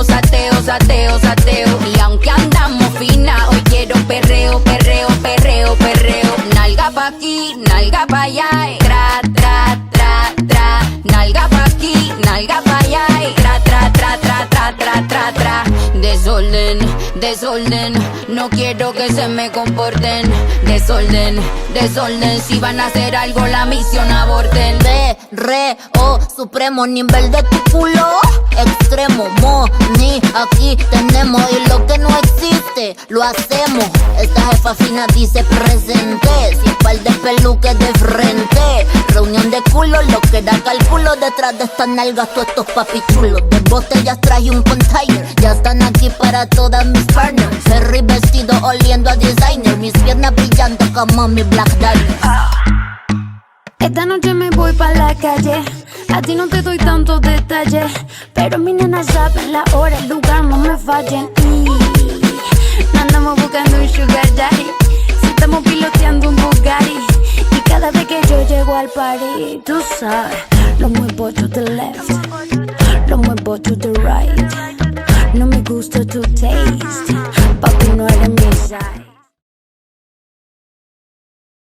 sateo, sateo, sateo, sateo. Y aunque andamos fina, hoy quiero perreo, perreo, perreo, perreo. Nalga pa' aquí, nalga pa' allá, tra, tra, tra, tra. Nalga pa' aquí, nalga pa' allá, tra, tra, tra, tra, tra, tra, tra, tra. Desorden, desorden, no quiero que se me comporten. Desorden, desorden, si van a hacer algo la misión aborten. Perreo supremo, nivel de tu culo extremo, money, aquí tenemos. Y lo que no existe, lo hacemos. Esta jefa fina dice presente, sin par de peluques de frente. Reunión de culos, lo que da cálculo. Detrás de estas nalgas, todos estos papichulos. De botellas traje un container, ya están aquí para todas mis partners. Ferry vestido oliendo a designer, mis piernas brillando como mi Black Diamond. Esta noche me voy pa' la calle, a ti no te doy tantos detalles, pero mis nenas saben la hora, el lugar, no me fallen. Y no andamos buscando un sugar daddy, si estamos piloteando un Bugatti. Y cada vez que yo llego al party, tú sabes, lo muevo to the left, lo muevo to the right. No me gusta tu taste,